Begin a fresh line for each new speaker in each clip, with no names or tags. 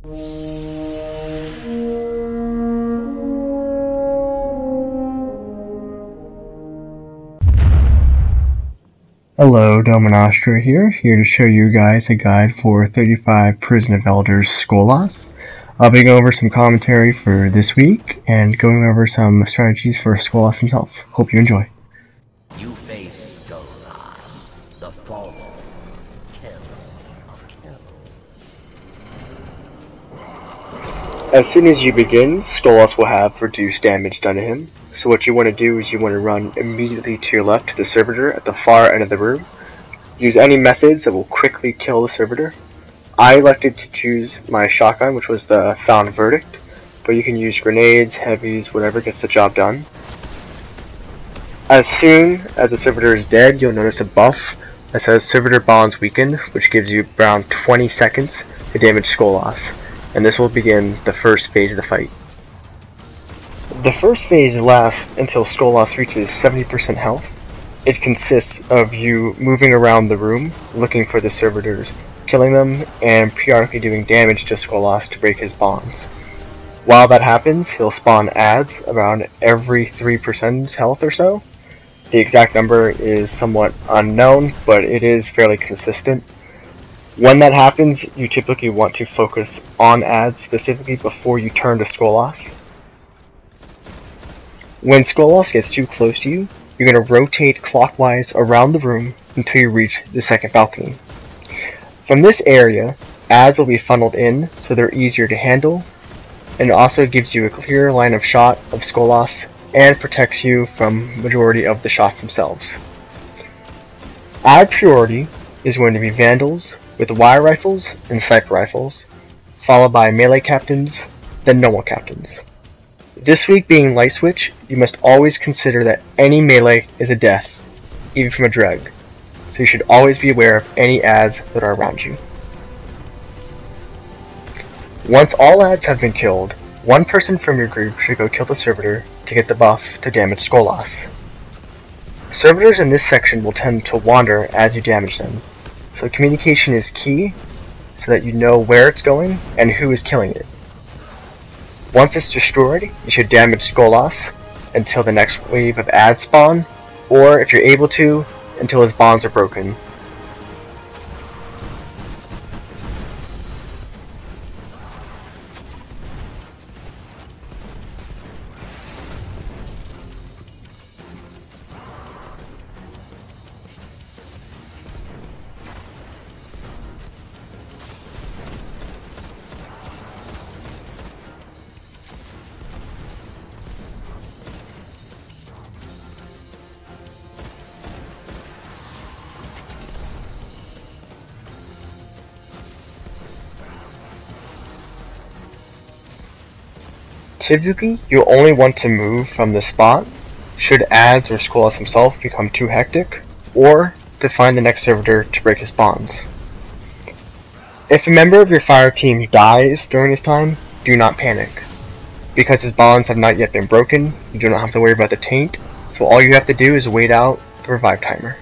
Hello, Dominastra here to show you guys a guide for 35 Prison of Elders Skolas. I'll be going over some commentary for this week and going over some strategies for Skolas himself. Hope you enjoy.
You face Skolas, the fallen killer of kills.
As soon as you begin, Skolas will have reduced damage done to him. So what you want to do is you want to run immediately to your left to the servitor at the far end of the room. Use any methods that will quickly kill the servitor. I elected to choose my shotgun, which was the found verdict, but you can use grenades, heavies, whatever gets the job done. As soon as the servitor is dead, you'll notice a buff that says Servitor Bonds Weakened, which gives you around 20 seconds to damage Skolas, and this will begin the first phase of the fight. The first phase lasts until Skolas reaches 70% health. It consists of you moving around the room, looking for the servitors, killing them, and periodically doing damage to Skolas to break his bonds. While that happens, he'll spawn adds around every 3% health or so. The exact number is somewhat unknown, but it is fairly consistent. When that happens, you typically want to focus on adds specifically before you turn to Skolas. When Skolas gets too close to you, you're going to rotate clockwise around the room until you reach the second balcony. From this area, adds will be funneled in so they're easier to handle, and it also gives you a clear line of shot of Skolas and protects you from majority of the shots themselves. Add priority is going to be Vandals with wire rifles and sniper rifles, followed by melee captains, then normal captains. This week being light switch, you must always consider that any melee is a death, even from a dreg, so you should always be aware of any adds that are around you. Once all adds have been killed, one person from your group should go kill the servitor to get the buff to damage Skolas. Servitors in this section will tend to wander as you damage them, so communication is key so that you know where it's going and who is killing it. Once it's destroyed, you should damage Skolas until the next wave of adds spawn, or if you're able to, until his bonds are broken. Typically, you'll only want to move from the spot should adds or Skolas himself become too hectic, or to find the next servitor to break his bonds. If a member of your fire team dies during this time, do not panic. Because his bonds have not yet been broken, you do not have to worry about the taint, so all you have to do is wait out the revive timer.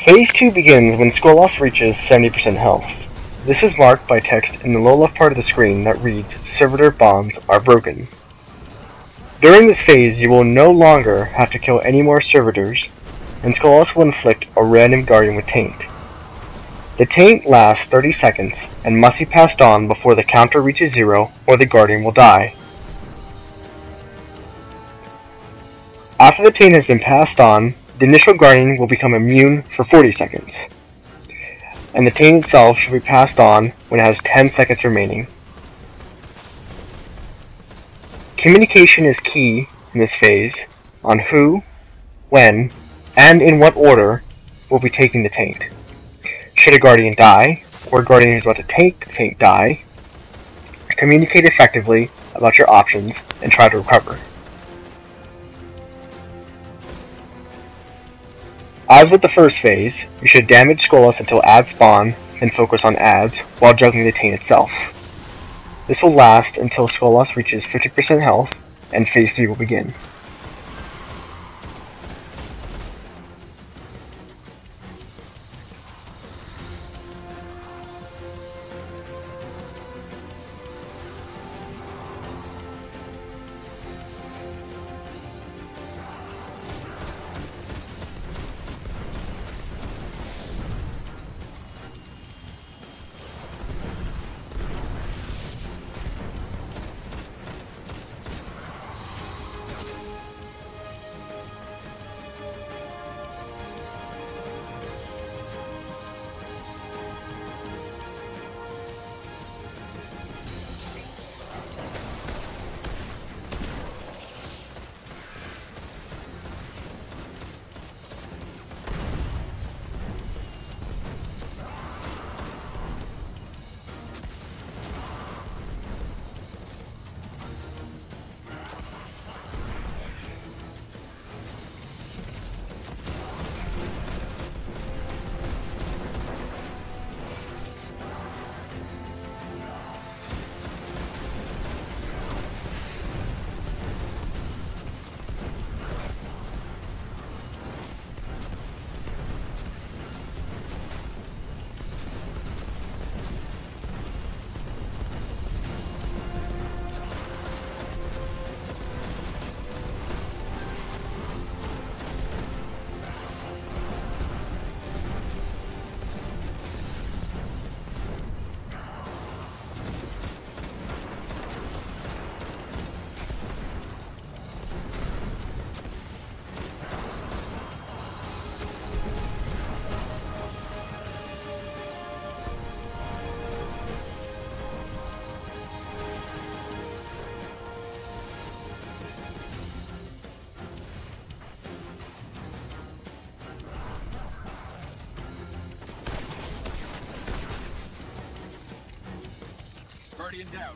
Phase 2 begins when Skolas reaches 70% health. This is marked by text in the lower left part of the screen that reads, "Servitor bonds are broken." During this phase, you will no longer have to kill any more servitors, and Skolas will inflict a random guardian with Taint. The Taint lasts 30 seconds and must be passed on before the counter reaches 0 or the guardian will die. After the Taint has been passed on, the initial guardian will become immune for 40 seconds, and the Taint itself should be passed on when it has 10 seconds remaining. Communication is key in this phase on who, when, and in what order will be taking the Taint. Should a guardian die, or a guardian is about to take the Taint die, communicate effectively about your options and try to recover. As with the first phase, you should damage Skolas until ads spawn, then focus on ads while juggling the Taint itself. This will last until Skolas reaches 50% health, and phase 3 will begin.
Guardian down.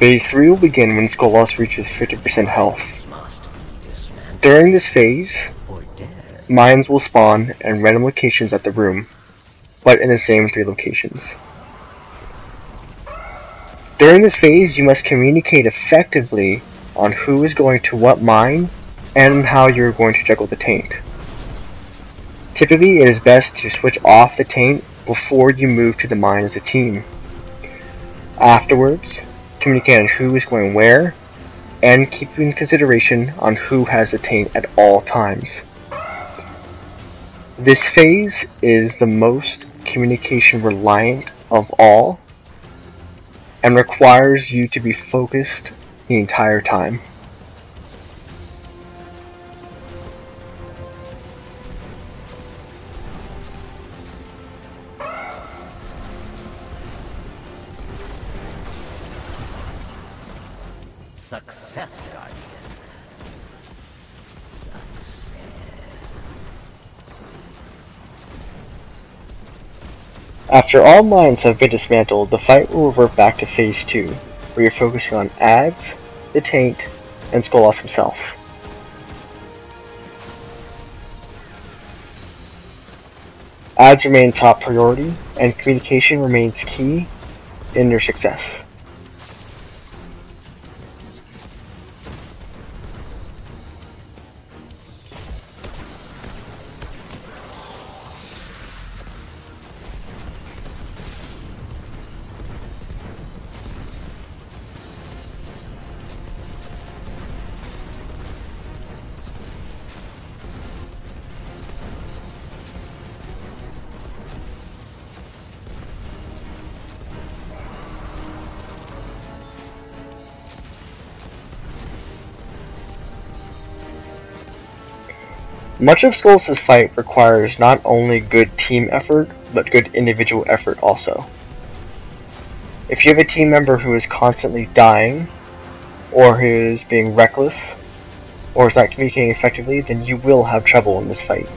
Phase 3 will begin when Skolas reaches 50% health. During this phase, mines will spawn in random locations at the room, but in the same 3 locations. During this phase, you must communicate effectively on who is going to what mine and how you are going to juggle the taint. Typically, it is best to switch off the taint before you move to the mine as a team. Afterwards, communicate on who is going where, and keep in consideration on who has the taint at all times. This phase is the most communication reliant of all, and requires you to be focused the entire time.
Success, Guardian. Success.
After all mines have been dismantled, the fight will revert back to Phase 2, where you're focusing on Ads, the Taint, and Skolas himself. Ads remain top priority, and communication remains key in your success. Much of Skolas' fight requires not only good team effort, but good individual effort also. If you have a team member who is constantly dying, or who is being reckless, or is not communicating effectively, then you will have trouble in this fight.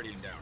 Guardian down.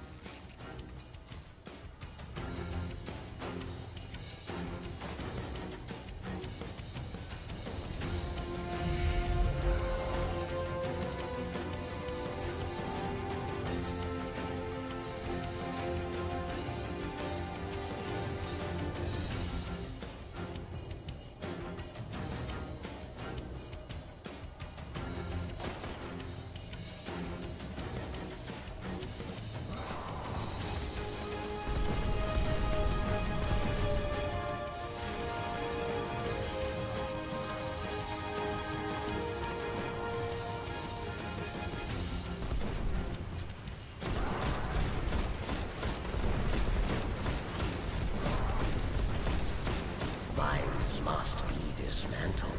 Minds must be dismantled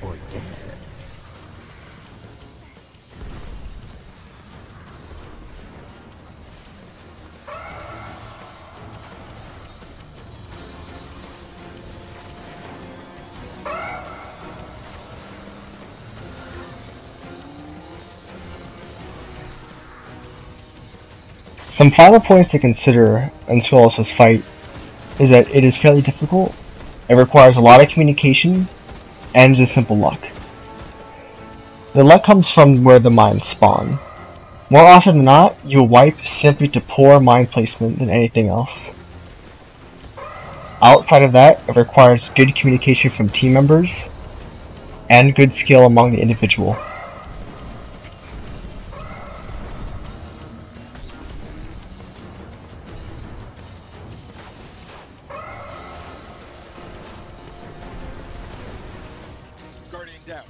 or dead.
Some final points to consider in Skolas' fight is that it is fairly difficult, it requires a lot of communication, and just simple luck. The luck comes from where the mines spawn. More often than not, you'll wipe simply to poor mine placement than anything else. Outside of that, it requires good communication from team members, and good skill among the individual.
Guardian down.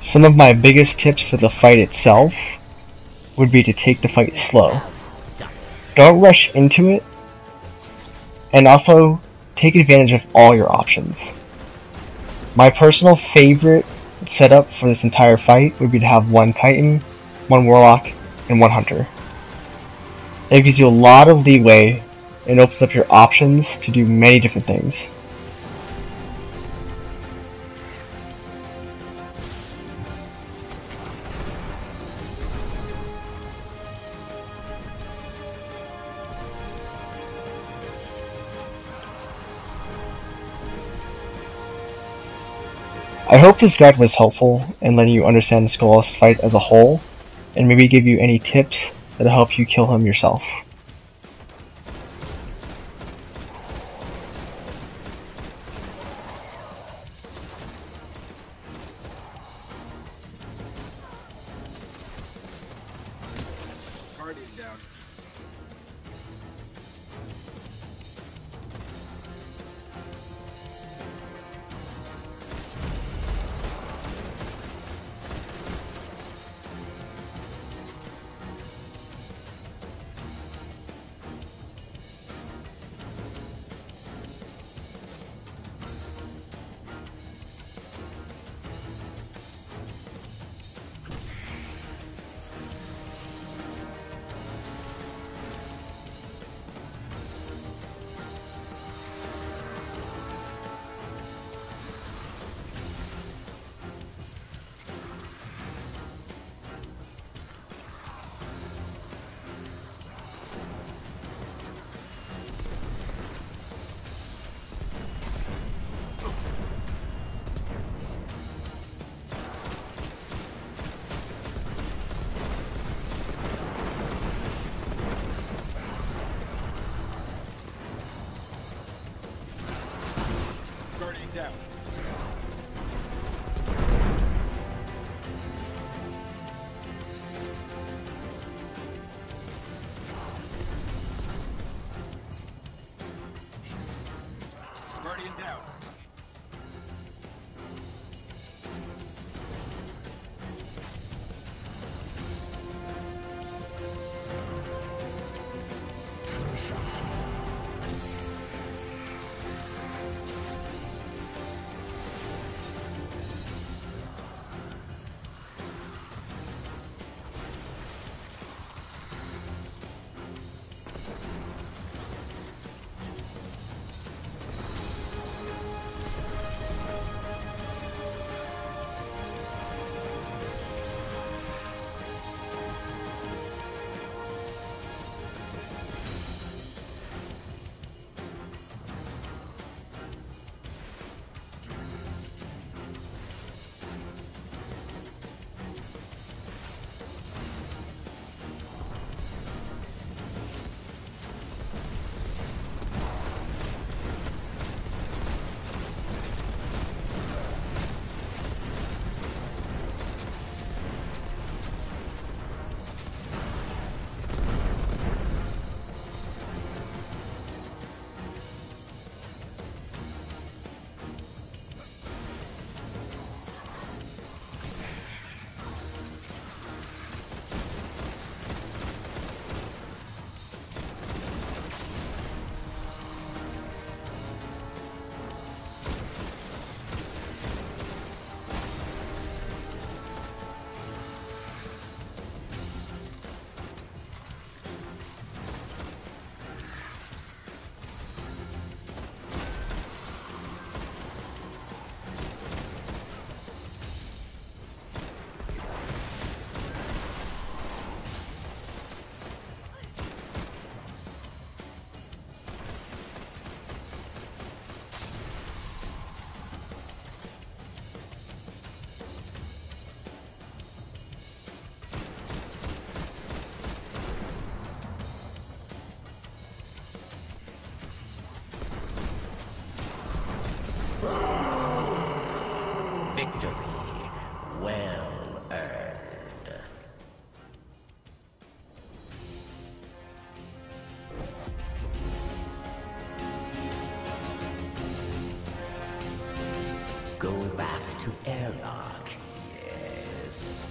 Some of my biggest tips for the fight itself would be to take the fight slow. Don't rush into it, and also take advantage of all your options. My personal favorite setup for this entire fight would be to have one Titan, one Warlock, and one Hunter. It gives you a lot of leeway and opens up your options to do many different things. I hope this guide was helpful in letting you understand the Skolas fight as a whole, and maybe give you any tips that'll help you kill him yourself.
Guardian down. Guardian down. Guardian down.
victory well earned. Go back to airlock, yes.